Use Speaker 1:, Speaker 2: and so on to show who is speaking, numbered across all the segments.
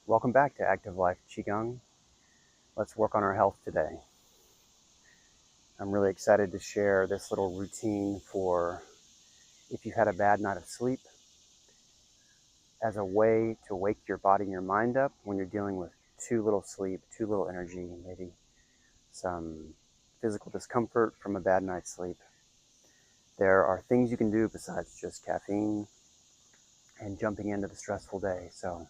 Speaker 1: Welcome back to Active Life QiGong. Let's work on our health today. I'm really excited to share this little routine for if you've had a bad night of sleep as a way to wake your body and your mind up when you're dealing with too little sleep, too little energy, maybe some physical discomfort from a bad night's sleep. There are things you can do besides just caffeine and jumping into the stressful day. So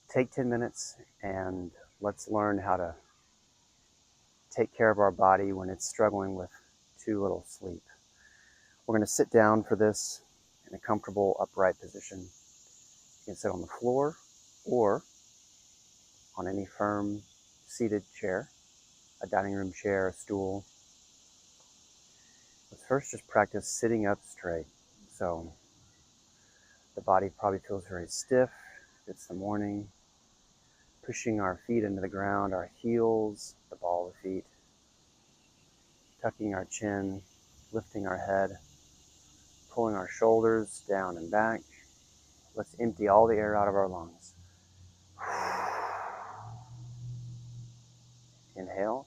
Speaker 1: take 10 minutes and let's learn how to take care of our body when it's struggling with too little sleep. We're going to sit down for this in a comfortable upright position. You can sit on the floor or on any firm seated chair, a dining room chair, a stool. Let's first just practice sitting up straight. So the body probably feels very stiff. It's the morning. Pushing our feet into the ground, our heels, the ball of the feet. Tucking our chin, lifting our head, pulling our shoulders down and back. Let's empty all the air out of our lungs. Inhale.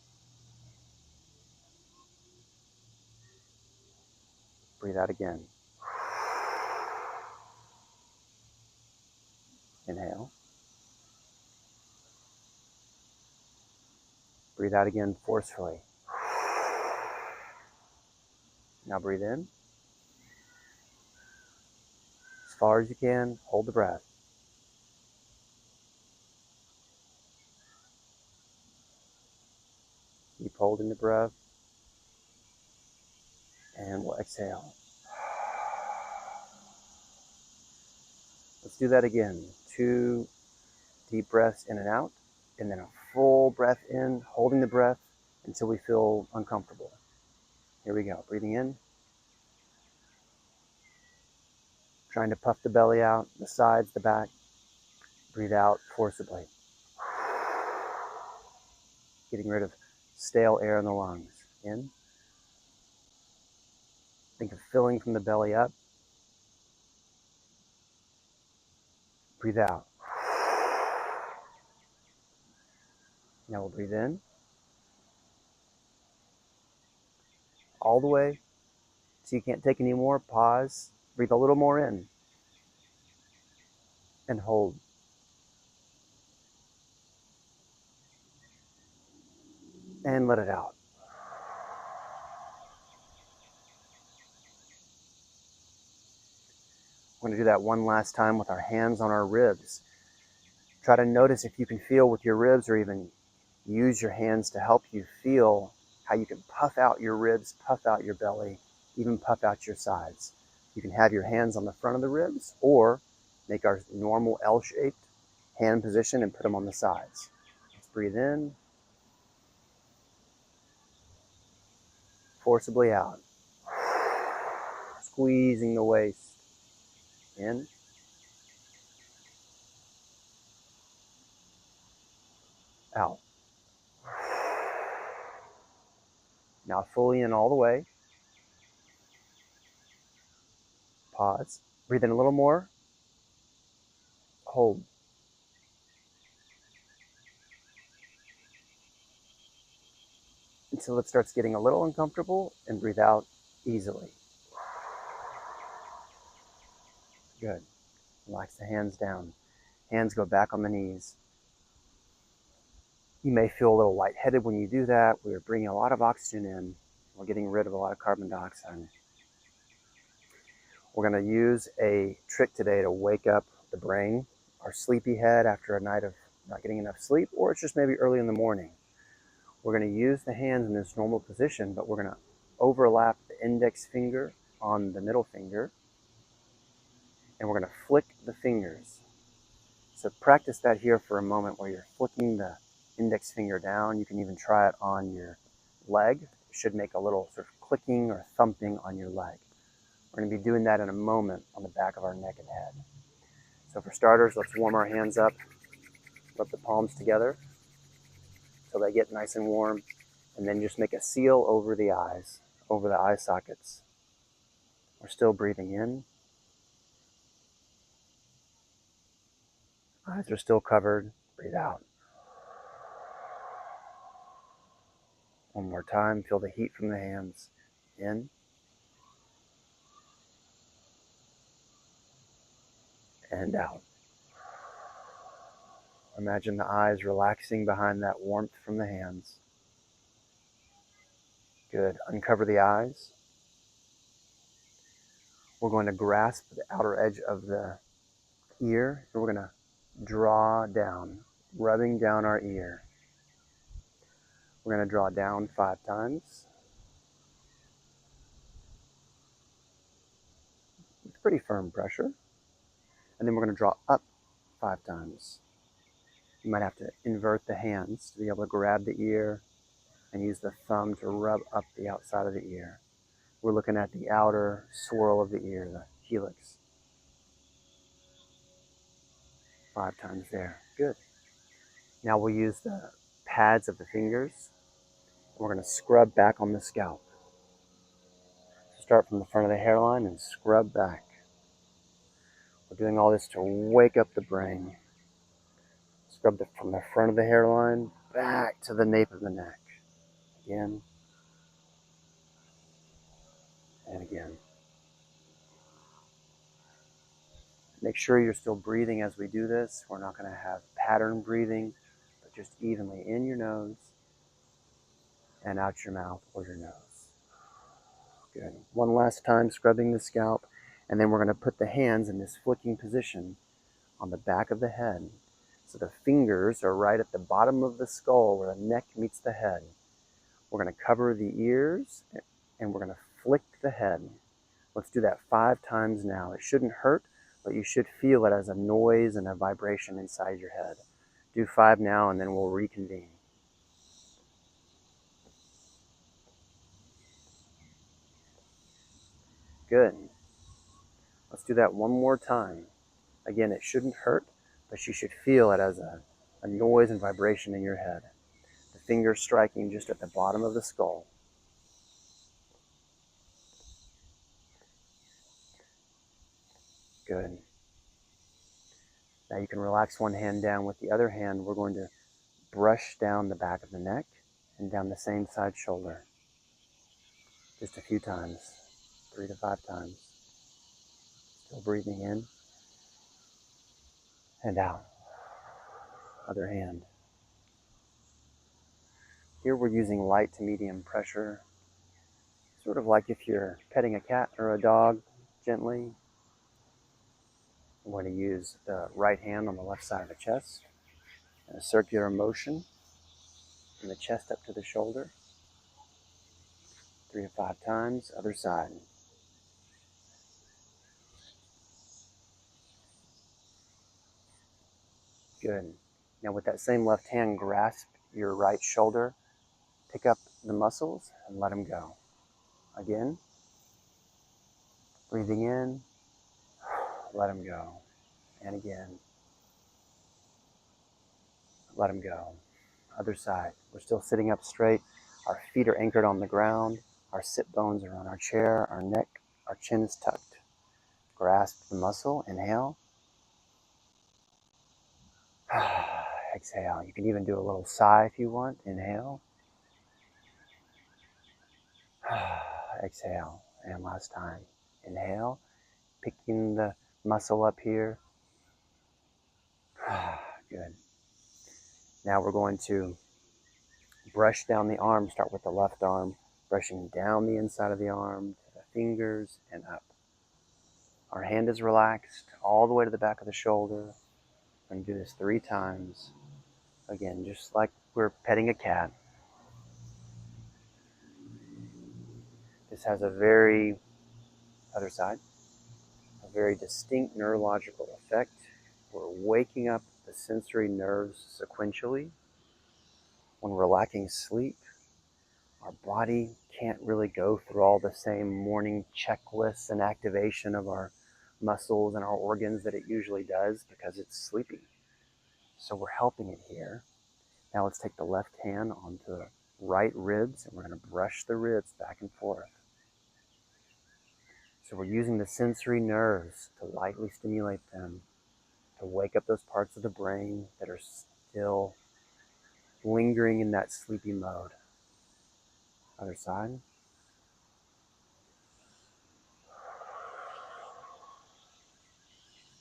Speaker 1: Breathe out again. Inhale. Breathe out again forcefully. Now breathe in. As far as you can, hold the breath. Keep holding the breath. And we'll exhale. Let's do that again. 2 deep breaths in and out, and then a full breath in, holding the breath until we feel uncomfortable. Here we go. Breathing in. Trying to puff the belly out, the sides, the back. Breathe out forcibly. Getting rid of stale air in the lungs. In. Think of filling from the belly up. Breathe out. Now we'll breathe in. All the way. So you can't take any more. Pause. Breathe a little more in. And hold. And let it out. We're going to do that one last time with our hands on our ribs. Try to notice if you can feel with your ribs, or even use your hands to help you feel how you can puff out your ribs, puff out your belly, even puff out your sides. You can have your hands on the front of the ribs, or make our normal L-shaped hand position and put them on the sides. Let's breathe in. Forcibly out. Squeezing the waist. In. Out. Now fully in all the way. Pause. Breathe in a little more. Hold. Until it starts getting a little uncomfortable, and breathe out easily. Good. Relax the hands down. Hands go back on the knees. You may feel a little lightheaded when you do that. We're bringing a lot of oxygen in. We're getting rid of a lot of carbon dioxide. We're going to use a trick today to wake up the brain, our sleepy head after a night of not getting enough sleep, or it's just maybe early in the morning. We're going to use the hands in this normal position, but we're going to overlap the index finger on the middle finger, and we're going to flick the fingers. So practice that here for a moment where you're flicking the index finger down. You can even try it on your leg. It should make a little sort of clicking or thumping on your leg. We're going to be doing that in a moment on the back of our neck and head. So for starters, let's warm our hands up. Rub the palms together so they get nice and warm. And then just make a seal over the eyes, over the eye sockets. We're still breathing in. Eyes are still covered. Breathe out. One more time. Feel the heat from the hands. In and out. Imagine the eyes relaxing behind that warmth from the hands. Good. Uncover the eyes. We're going to grasp the outer edge of the ear, and we're going to draw down, rubbing down our ear. We're going to draw down 5 times. It's pretty firm pressure. And then we're going to draw up 5 times. You might have to invert the hands to be able to grab the ear and use the thumb to rub up the outside of the ear. We're looking at the outer swirl of the ear, the helix. 5 times there. Good. Now we'll use the pads of the fingers. We're going to scrub back on the scalp. So start from the front of the hairline and scrub back. We're doing all this to wake up the brain. Scrub from the front of the hairline back to the nape of the neck. Again and again. Make sure you're still breathing as we do this. We're not going to have pattern breathing, but just evenly in your nose and out your mouth or your nose. Good. One last time, scrubbing the scalp, and then we're going to put the hands in this flicking position on the back of the head. So the fingers are right at the bottom of the skull where the neck meets the head. We're going to cover the ears, and we're going to flick the head. Let's do that 5 times now. It shouldn't hurt, but you should feel it as a noise and a vibration inside your head. Do 5 now, and then we'll reconvene. Good. Let's do that one more time. Again, it shouldn't hurt, but you should feel it as a noise and vibration in your head. The fingers striking just at the bottom of the skull. Good. Now you can relax one hand down. With the other hand, we're going to brush down the back of the neck and down the same side shoulder. Just a few times, 3 to 5 times. Still breathing in and out. Other hand. Here we're using light to medium pressure, sort of like if you're petting a cat or a dog gently. I'm going to use the right hand on the left side of the chest, and a circular motion from the chest up to the shoulder. 3 to 5 times, other side. Good. Now with that same left hand, grasp your right shoulder, pick up the muscles and let them go. Again, breathing in, let them go. And again, let them go. Other side. We're still sitting up straight. Our feet are anchored on the ground. Our sit bones are on our chair. Our neck, our chin is tucked. Grasp the muscle. Inhale. Exhale. You can even do a little sigh if you want. Inhale. Exhale. And last time. Inhale. Picking the muscle up here. Good. Now we're going to brush down the arm. Start with the left arm. Brushing down the inside of the arm to the fingers and up. Our hand is relaxed all the way to the back of the shoulder. We're going to do this 3 times. Again, just like we're petting a cat. This has a very, other side, a very distinct neurological effect. We're waking up the sensory nerves sequentially. When we're lacking sleep, our body can't really go through all the same morning checklists and activation of our muscles and our organs that it usually does because it's sleepy. So we're helping it here. Now let's take the left hand onto the right ribs and we're going to brush the ribs back and forth. So we're using the sensory nerves to lightly stimulate them. to wake up those parts of the brain that are still lingering in that sleepy mode. Other side.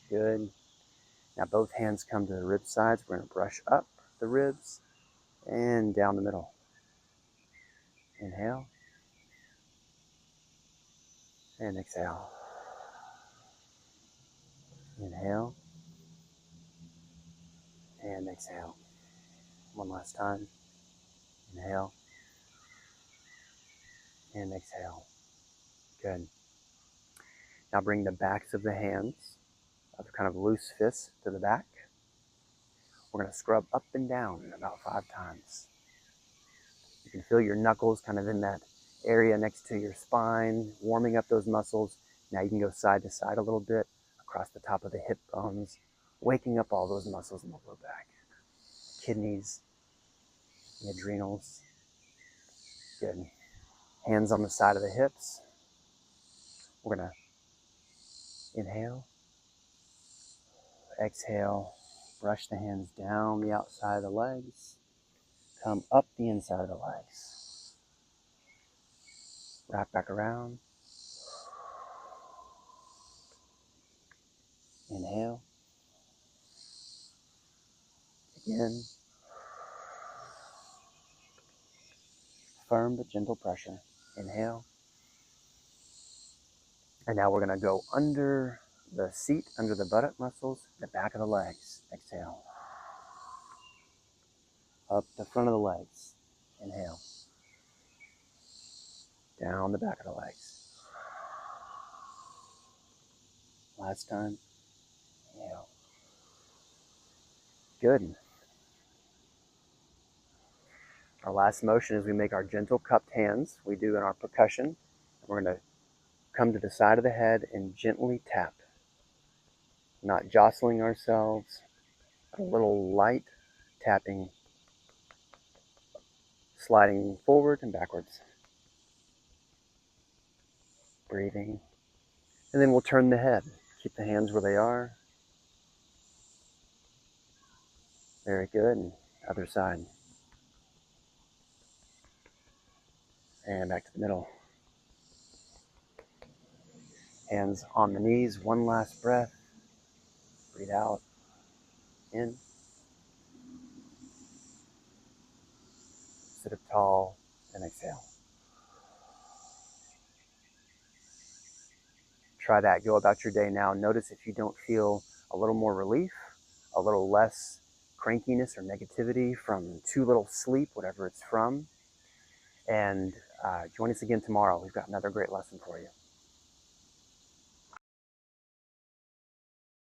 Speaker 1: Good. Now both hands come to the rib sides. We're going to brush up the ribs and down the middle. Inhale. And exhale. Inhale. And exhale. One last time. Inhale. And exhale. Good. Now bring the backs of the hands, of kind of loose fists, to the back. We're going to scrub up and down about 5 times. You can feel your knuckles kind of in that area next to your spine, warming up those muscles. Now you can go side to side a little bit, across the top of the hip bones, waking up all those muscles in the low back. Kidneys, the adrenals. Good. Hands on the side of the hips. We're going to inhale, exhale, brush the hands down the outside of the legs, come up the inside of the legs. Wrap back around. Inhale. Again. Firm but gentle pressure. Inhale. And now we're going to go under the seat, under the buttock muscles, the back of the legs. Exhale. Up the front of the legs. Inhale. Down the back of the legs. Last time. Inhale. Good. Our last motion is we make our gentle cupped hands. We do in our percussion. We're going to come to the side of the head and gently tap. Not jostling ourselves. A little light tapping, sliding forward and backwards. Breathing. And then we'll turn the head. Keep the hands where they are. Very good. And other side. And back to the middle. Hands on the knees. One last breath. Breathe out. In. Sit up tall and exhale. Try that. Go about your day now. Notice if you don't feel a little more relief, a little less crankiness or negativity from too little sleep, whatever it's from. And join us again tomorrow. We've got another great lesson for you.